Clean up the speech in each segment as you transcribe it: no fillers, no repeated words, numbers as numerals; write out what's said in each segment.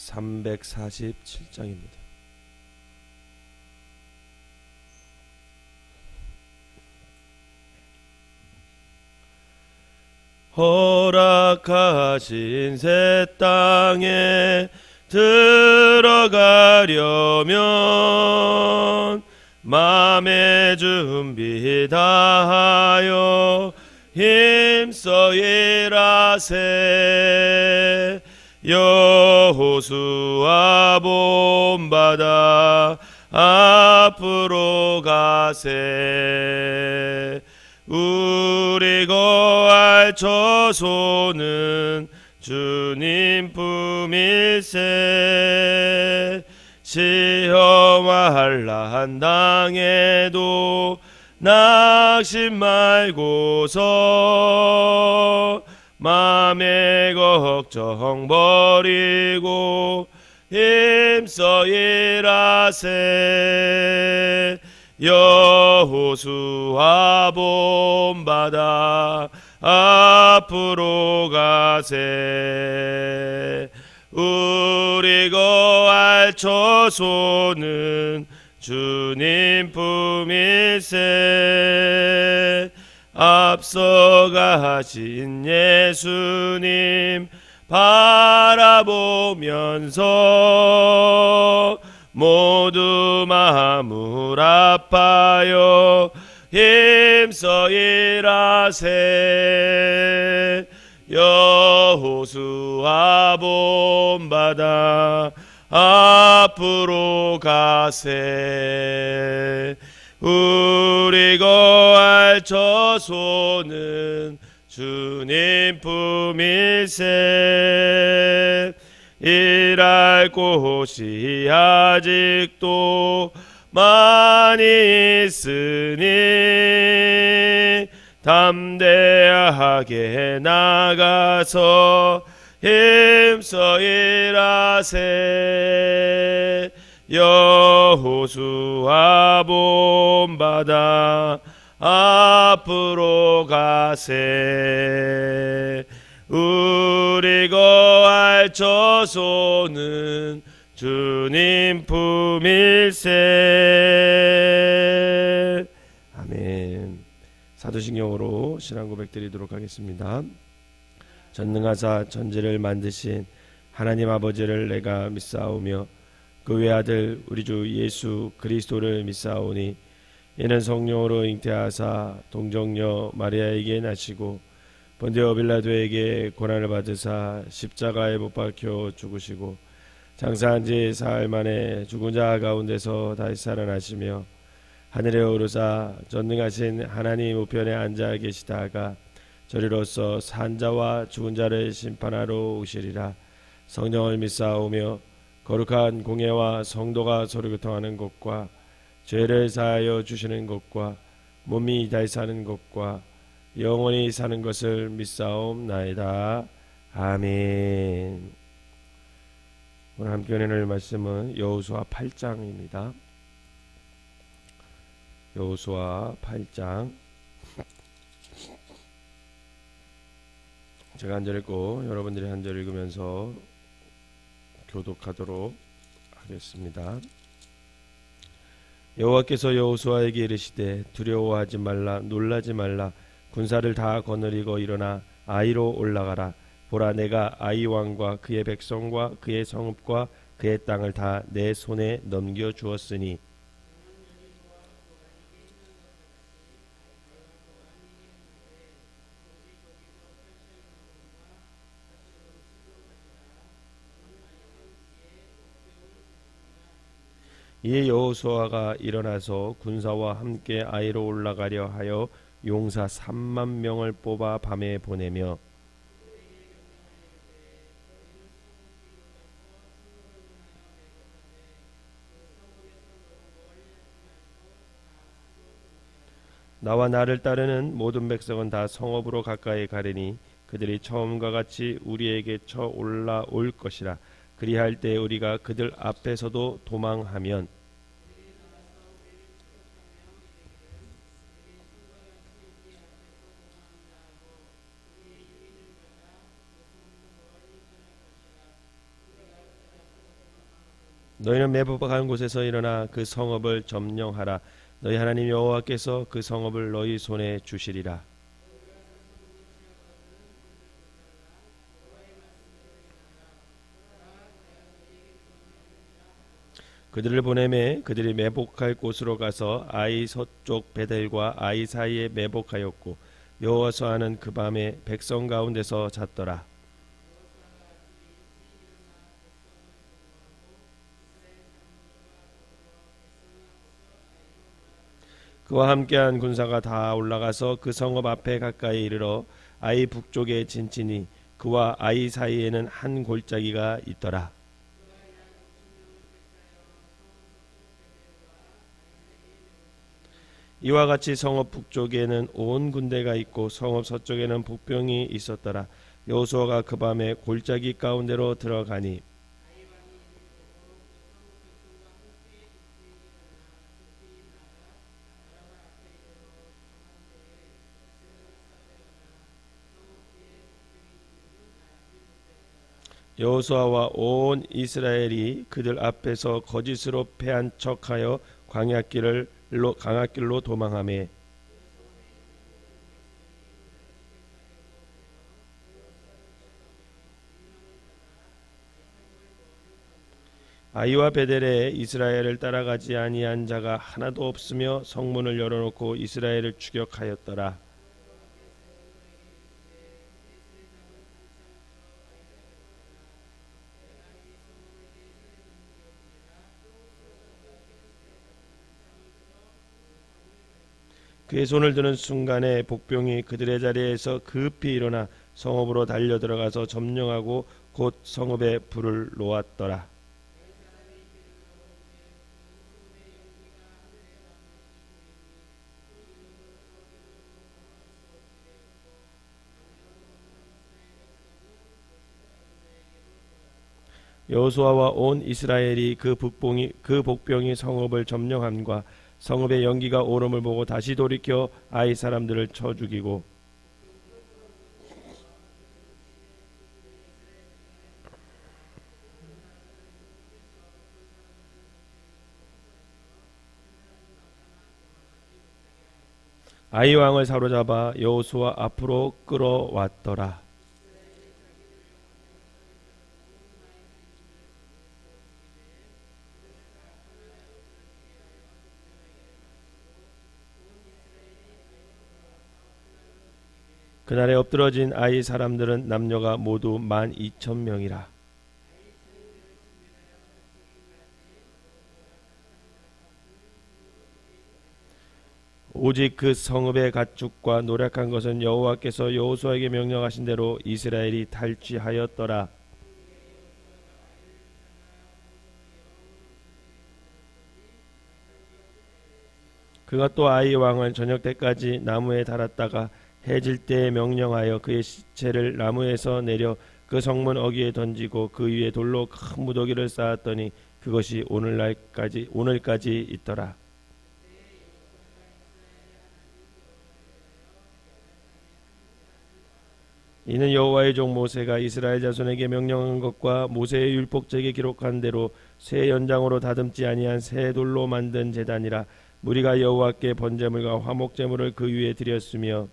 347장입니다. 허락하신 새 땅에 들어가려면 맘의 준비 다하여 힘써 일하세. 여호수아 본받아 앞으로 가세. 우리 거할 처소는 주님 품일세. 시험과 환난 당해도 낙심 말고서 맘의 걱정 버리고 힘써 일하세. 여호수아 본받아 앞으로 가세. 우리 거할 처소는 주님 품일세. 앞서가신 예수님 바라보면서 모두 마음을 아파요 힘써 일하세. 여호수아 본받아 앞으로 가세. 우리 거할 처소는 주님 품일세. 일할 곳이 아직도 많이 있으니 담대하게 나가서 힘써 일하세. 여호수아 본받아 앞으로 가세. 우리 거할 처소는 주님 품일세. 아멘. 사도신경으로 신앙 고백 드리도록 하겠습니다. 전능하사 전지를 만드신 하나님 아버지를 내가 믿사오며 그 외아들 우리 주 예수 그리스도를 믿사오니 이는 성령으로 잉태하사 동정녀 마리아에게 나시고 본디오 빌라도에게 고난을 받으사 십자가에 못 박혀 죽으시고 장사한 지 사흘 만에 죽은 자 가운데서 다시 살아나시며 하늘에 오르사 전능하신 하나님 우편에 앉아 계시다가 저리로서 산 자와 죽은 자를 심판하러 오시리라. 성령을 믿사오며 거룩한 공예와 성도가 서로 교통하는 것과 죄를 사하여 주시는 것과 몸이 다시 사는 것과 영원히 사는 것을 믿사옵나이다. 아멘. 오늘 함께 은혜를 말씀은 여호수아 8장입니다. 여호수아 8장. 제가 한 절 읽고 여러분들이 한 절 읽으면서 교독하도록 하겠습니다. 여호와께서 여호수아에게 이르시되 두려워하지 말라 놀라지 말라 군사를 다 거느리고 일어나 아이로 올라가라. 보라 내가 아이 왕과 그의 백성과 그의 성읍과 그의 땅을 다 내 손에 넘겨 주었으니 이에 여호수아가 일어나서 군사와 함께 아이로 올라가려 하여 용사 3만 명을 뽑아 밤에 보내며 나와 나를 따르는 모든 백성은 다 성읍으로 가까이 가리니 그들이 처음과 같이 우리에게 쳐 올라올 것이라. 그리할 때 우리가 그들 앞에서도 도망하면 너희는 매복한 곳에서 일어나 그 성읍을 점령하라. 너희 하나님 여호와께서 그 성읍을 너희 손에 주시리라. 그들을 보내매 그들이 매복할 곳으로 가서 아이 서쪽 베델과 아이 사이에 매복하였고 여호와서하는 그 밤에 백성 가운데서 잤더라. 그와 함께한 군사가 다 올라가서 그 성읍 앞에 가까이 이르러 아이 북쪽에 진치니 그와 아이 사이에는 한 골짜기가 있더라. 이와 같이 성읍 북쪽에는 온 군대가 있고 성읍 서쪽에는 복병이 있었더라. 여호수아가 그 밤에 골짜기 가운데로 들어가니 여호수아와 온 이스라엘이 그들 앞에서 거짓으로 패한 척하여 광야길로 도망하매 아이와 베델에 이스라엘을 따라가지 아니한 자가 하나도 없으며 성문을 열어놓고 이스라엘을 추격하였더라. 그의 손을 드는 순간에 복병이 그들의 자리에서 급히 일어나 성읍으로 달려 들어가서 점령하고 곧 성읍에 불을 놓았더라. 여호수아와 온 이스라엘이 그 복병이 성읍을 점령함과 성읍의 연기가 오름을 보고 다시 돌이켜 아이 사람들을 쳐 죽이고 아이 왕을 사로잡아 여호수아 앞으로 끌어왔더라. 그날에 엎드러진 아이 사람들은 남녀가 모두 12,000명이라. 오직 그 성읍의 가축과 노력한 것은 여호와께서 여호수아에게 명령하신 대로 이스라엘이 탈취하였더라. 그가 또 아이 왕을 저녁 때까지 나무에 달았다가 해질 때에 명령하여 그의 시체를 나무에서 내려 그 성문 어귀에 던지고 그 위에 돌로 큰 무더기를 쌓았더니 그것이 오늘까지 있더라. 이는 여호와의 종 모세가 이스라엘 자손에게 명령한 것과 모세의 율법책에 기록한 대로 새 연장으로 다듬지 아니한 새 돌로 만든 제단이라. 무리가 여호와께 번제물과 화목제물을 그 위에 드렸으며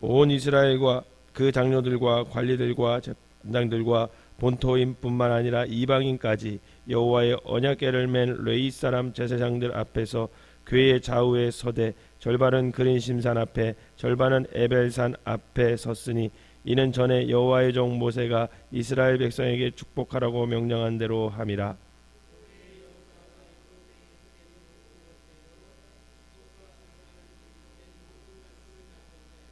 온 이스라엘과 그 장로들과 관리들과 재판장들과 본토인뿐만 아니라 이방인까지 여호와의 언약궤를 맨 레위 사람 제사장들 앞에서 궤의 좌우에 서되 절반은 그린심산 앞에 절반은 에벨산 앞에 섰으니 이는 전에 여호와의 종 모세가 이스라엘 백성에게 축복하라고 명령한 대로 함이라.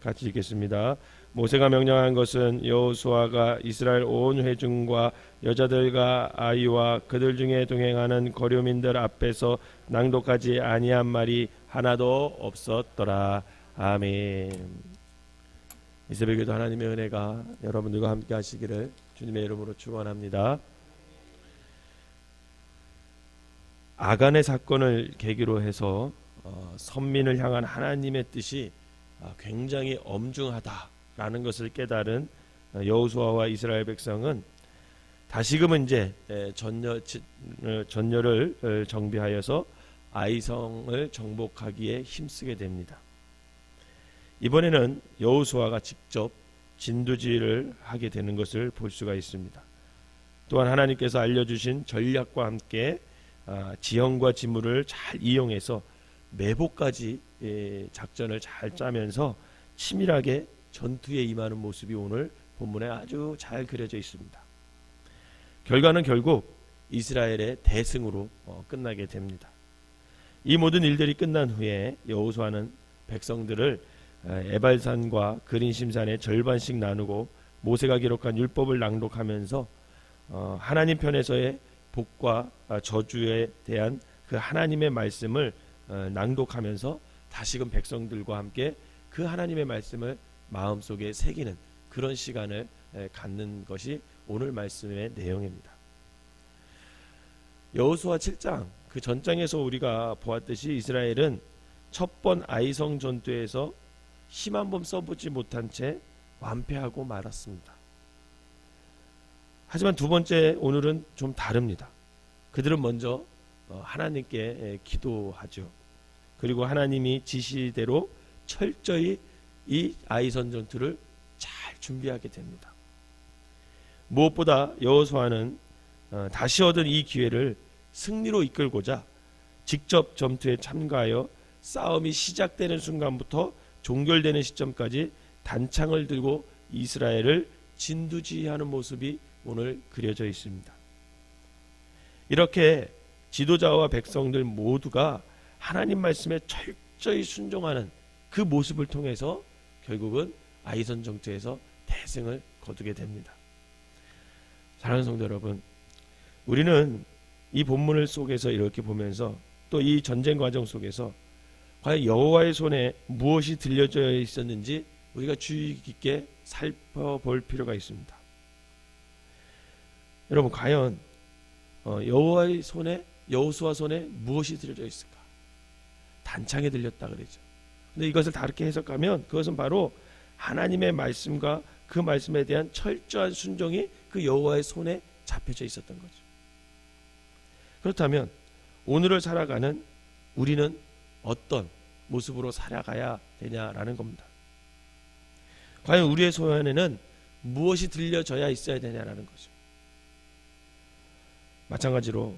같이 읽겠습니다. 모세가 명령한 것은 여호수아가 이스라엘 온 회중과 여자들과 아이와 그들 중에 동행하는 거류민들 앞에서 낭독하지 아니한 말이 하나도 없었더라. 아멘. 이 새벽에도 하나님의 은혜가 여러분들과 함께 하시기를 주님의 이름으로 축원합니다. 아간의 사건을 계기로 해서 선민을 향한 하나님의 뜻이 굉장히 엄중하다, 된다라는 것을 깨달은 여호수아와 이스라엘 백성은 다시금은 이제 전열을 정비하여서 아이성을 정복하기에 힘쓰게 됩니다. 이번에는 여호수아가 직접 진두지휘를 하게 되는 것을 볼 수가 있습니다. 또한 하나님께서 알려주신 전략과 함께 지형과 지물을 잘 이용해서 매복까지 작전을 잘 짜면서 치밀하게 전투에 임하는 모습이 오늘 본문에 아주 잘 그려져 있습니다. 결과는 결국 이스라엘의 대승으로 끝나게 됩니다. 이 모든 일들이 끝난 후에 여호수아는 백성들을 에발산과 그린심산의 절반씩 나누고 모세가 기록한 율법을 낭독하면서 하나님 편에서의 복과 저주에 대한 그 하나님의 말씀을 낭독하면서 다시금 백성들과 함께 그 하나님의 말씀을 마음속에 새기는 그런 시간을 갖는 것이 오늘 말씀의 내용입니다. 여호수아 7장 그 전장에서 우리가 보았듯이 이스라엘은 첫 번 아이성 전투에서 힘 한 번 써보지 못한 채 완패하고 말았습니다. 하지만 두 번째 오늘은 좀 다릅니다. 그들은 먼저 하나님께 기도하죠. 그리고 하나님이 지시대로 철저히 이 아이성 전투를 잘 준비하게 됩니다. 무엇보다 여호수아는 다시 얻은 이 기회를 승리로 이끌고자 직접 전투에 참가하여 싸움이 시작되는 순간부터 종결되는 시점까지 단창을 들고 이스라엘을 진두지휘하는 모습이 오늘 그려져 있습니다. 이렇게 지도자와 백성들 모두가 하나님 말씀에 철저히 순종하는 그 모습을 통해서 결국은 아이성 전투에서 대승을 거두게 됩니다. 사랑하는 성도 여러분, 우리는 이 본문을 속에서 이렇게 보면서 또 이 전쟁 과정 속에서 과연 여호와의 손에 무엇이 들려져 있었는지 우리가 주의 깊게 살펴볼 필요가 있습니다. 여러분, 과연 여호와의 손에, 여호수아 손에 무엇이 들려져 있을까? 단창에 들렸다 그러죠. 근데 이것을 다르게 해석하면 그것은 바로 하나님의 말씀과 그 말씀에 대한 철저한 순종이 그 여호와의 손에 잡혀져 있었던 거죠. 그렇다면 오늘을 살아가는 우리는 어떤 모습으로 살아가야 되냐라는 겁니다. 과연 우리의 소원에는 무엇이 들려져야 있어야 되냐라는 거죠. 마찬가지로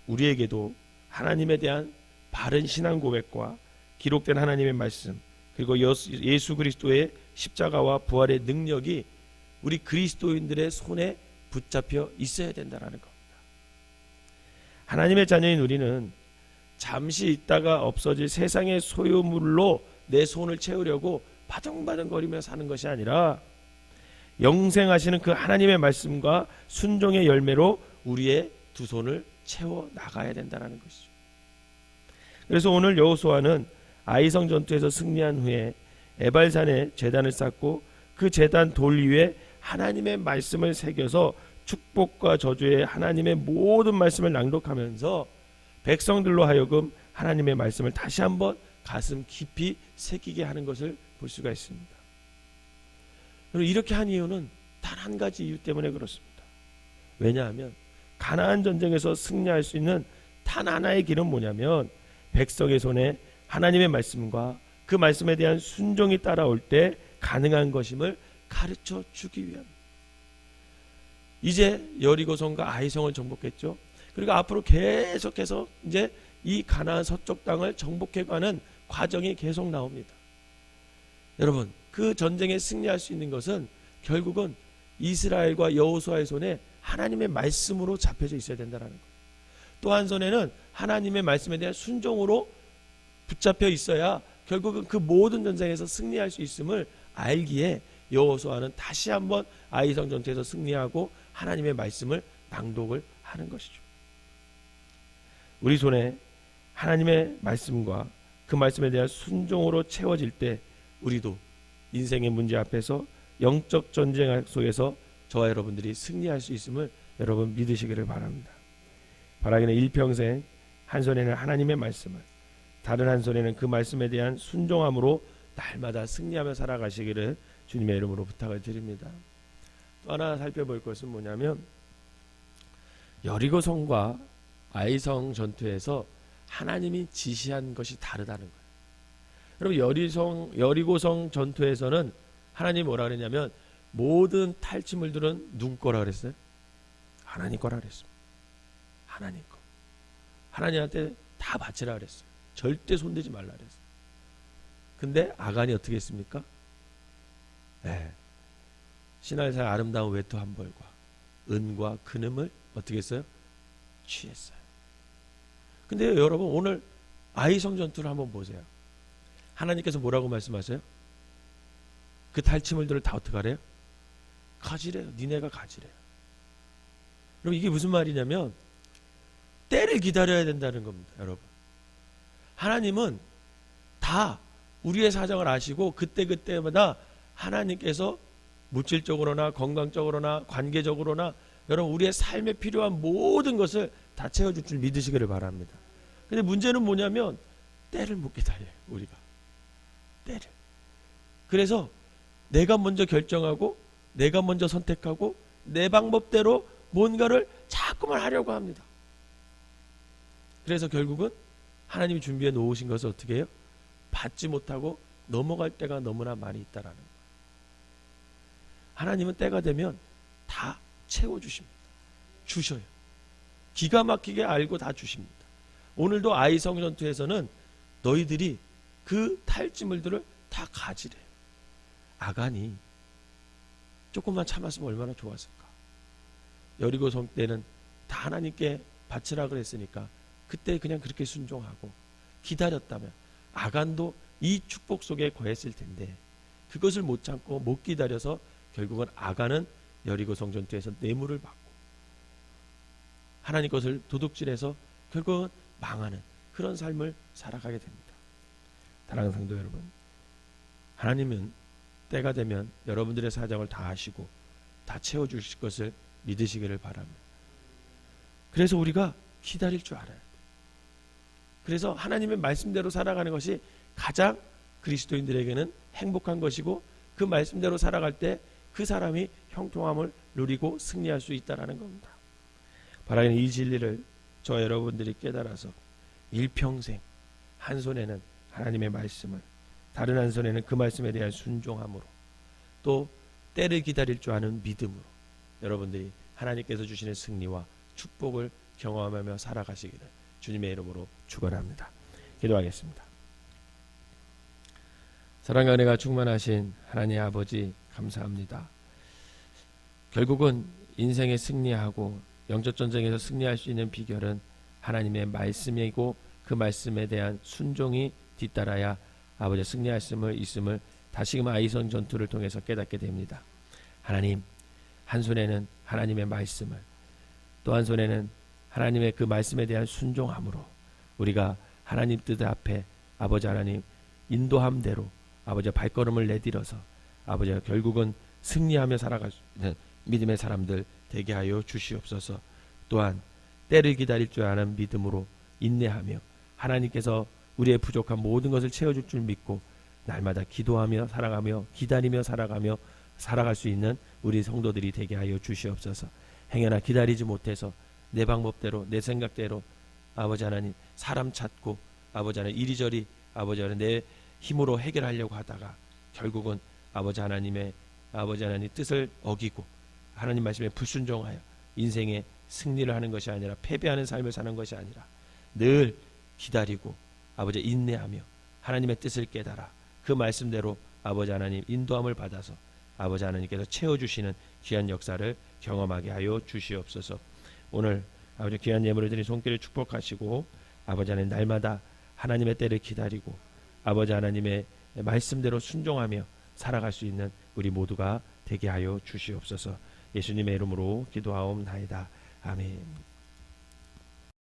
우리에게도 하나님에 대한 바른 신앙 고백과 기록된 하나님의 말씀, 그리고 예수 그리스도의 십자가와 부활의 능력이 우리 그리스도인들의 손에 붙잡혀 있어야 된다는 겁니다. 하나님의 자녀인 우리는 잠시 있다가 없어질 세상의 소유물로 내 손을 채우려고 바둥바둥거리며 사는 것이 아니라 영생하시는 그 하나님의 말씀과 순종의 열매로 우리의 두 손을 채워 나가야 된다는 것이죠. 그래서 오늘 여호수아는 아이성 전투에서 승리한 후에 에발산에 제단을 쌓고 그 제단 돌 위에 하나님의 말씀을 새겨서 축복과 저주의 하나님의 모든 말씀을 낭독하면서 백성들로 하여금 하나님의 말씀을 다시 한번 가슴 깊이 새기게 하는 것을 볼 수가 있습니다. 이렇게 한 이유는 단 한 가지 이유 때문에 그렇습니다. 왜냐하면 가나안 전쟁에서 승리할 수 있는 단 하나의 길은 뭐냐면 백성의 손에 하나님의 말씀과 그 말씀에 대한 순종이 따라올 때 가능한 것임을 가르쳐 주기 위함입니다. 이제 여리고성과 아이성을 정복했죠. 그리고 앞으로 계속해서 이제 이 가나안 서쪽 땅을 정복해가는 과정이 계속 나옵니다. 여러분, 그 전쟁에 승리할 수 있는 것은 결국은 이스라엘과 여호수아의 손에 하나님의 말씀으로 잡혀져 있어야 된다는 거예요. 또 한 손에는 하나님의 말씀에 대한 순종으로 붙잡혀 있어야 결국은 그 모든 전쟁에서 승리할 수 있음을 알기에 여호수아는 다시 한번 아이성 전투에서 승리하고 하나님의 말씀을 낭독을 하는 것이죠. 우리 손에 하나님의 말씀과 그 말씀에 대한 순종으로 채워질 때 우리도 인생의 문제 앞에서 영적 전쟁 속에서 저와 여러분들이 승리할 수 있음을 여러분 믿으시기를 바랍니다. 바라기는 일평생 한 손에는 하나님의 말씀을, 다른 한 손에는 그 말씀에 대한 순종함으로 날마다 승리하며 살아가시기를 주님의 이름으로 부탁을 드립니다. 또 하나 살펴볼 것은 뭐냐면 여리고성과 아이성 전투에서 하나님이 지시한 것이 다르다는 거예요. 여러분 여리고성 전투에서는 하나님이 뭐라 그랬냐면 모든 탈취물들은 누구 거라 그랬어요? 하나님 거라 그랬습니다. 하나님 거. 하나님한테 다 바치라 그랬어요. 절대 손대지 말라 그랬어요. 근데 아간이 어떻게 했습니까? 네. 신할살 아름다운 외투 한 벌과 은과 금을 어떻게 했어요? 취했어요. 근데 여러분 오늘 아이성 전투를 한번 보세요. 하나님께서 뭐라고 말씀하세요? 그 탈취물들을 다 어떻게 하래요? 가지래요. 니네가 가지래요. 여러분 이게 무슨 말이냐면 때를 기다려야 된다는 겁니다. 여러분 하나님은 다 우리의 사정을 아시고 그때그때마다 하나님께서 물질적으로나 건강적으로나 관계적으로나 여러분 우리의 삶에 필요한 모든 것을 다 채워줄 줄 믿으시기를 바랍니다. 근데 문제는 뭐냐면 때를 못 기다려요. 우리가 때를. 그래서 내가 먼저 결정하고 내가 먼저 선택하고 내 방법대로 뭔가를 자꾸만 하려고 합니다. 그래서 결국은 하나님이 준비해 놓으신 것을 어떻게 해요? 받지 못하고 넘어갈 때가 너무나 많이 있다라는 거예요. 하나님은 때가 되면 다 채워주십니다. 주셔요. 기가 막히게 알고 다 주십니다. 오늘도 아이성 전투에서는 너희들이 그 탈취물들을 다 가지래요. 아간이 조금만 참았으면 얼마나 좋았을까. 여리고성 때는 다 하나님께 바치라 그랬으니까 그때 그냥 그렇게 순종하고 기다렸다면 아간도 이 축복 속에 거했을 텐데 그것을 못 참고 못 기다려서 결국은 아간은 여리고성 전투에서 뇌물을 받고 하나님 것을 도둑질해서 결국은 망하는 그런 삶을 살아가게 됩니다. 사랑하는 성도 여러분, 하나님은 때가 되면 여러분들의 사정을 다 아시고 다 채워주실 것을 믿으시기를 바랍니다. 그래서 우리가 기다릴 줄 알아야 돼요. 그래서 하나님의 말씀대로 살아가는 것이 가장 그리스도인들에게는 행복한 것이고 그 말씀대로 살아갈 때 그 사람이 형통함을 누리고 승리할 수 있다는 겁니다. 바라기는 이 진리를 저 여러분들이 깨달아서 일평생 한 손에는 하나님의 말씀을 다른 한 손에는 그 말씀에 대한 순종함으로 또 때를 기다릴 줄 아는 믿음으로 여러분들이 하나님께서 주시는 승리와 축복을 경험하며 살아가시기를 주님의 이름으로 축원합니다. 기도하겠습니다. 사랑과 은혜가 충만하신 하나님 아버지 감사합니다. 결국은 인생에 승리하고 영적 전쟁에서 승리할 수 있는 비결은 하나님의 말씀이고 그 말씀에 대한 순종이 뒤따라야 아버지 승리할 수 있음을 다시금 아이성 전투를 통해서 깨닫게 됩니다. 하나님, 한 손에는 하나님의 말씀을 또 한 손에는 하나님의 그 말씀에 대한 순종함으로 우리가 하나님 뜻 앞에 아버지 하나님 인도함대로 아버지 발걸음을 내딛어서 아버지가 결국은 승리하며 살아갈 수 있는 믿음의 사람들 되게 하여 주시옵소서. 또한 때를 기다릴 줄 아는 믿음으로 인내하며 하나님께서 우리의 부족한 모든 것을 채워줄 줄 믿고 날마다 기도하며 살아가며 기다리며 살아갈 수 있는 우리 성도들이 되게 하여 주시옵소서. 행여나 기다리지 못해서 내 방법대로 내 생각대로 아버지 하나님 사람 찾고 아버지 하나님 이리저리 아버지 하나님 내 힘으로 해결하려고 하다가 결국은 아버지 하나님의 뜻을 어기고 하나님 말씀에 불순종하여 인생의 승리를 하는 것이 아니라 패배하는 삶을 사는 것이 아니라 늘 기다리고 아버지 인내하며 하나님의 뜻을 깨달아 그 말씀대로 아버지 하나님 인도함을 받아서 아버지 하나님께서 채워주시는 귀한 역사를 경험하게 하여 주시옵소서. 오늘 아버지 귀한 예물을 드린 손길을 축복하시고 아버지 하나님 날마다 하나님의 때를 기다리고 아버지 하나님의 말씀대로 순종하며 살아갈 수 있는 우리 모두가 되게 하여 주시옵소서. 예수님의 이름으로 기도하옵나이다. 아멘.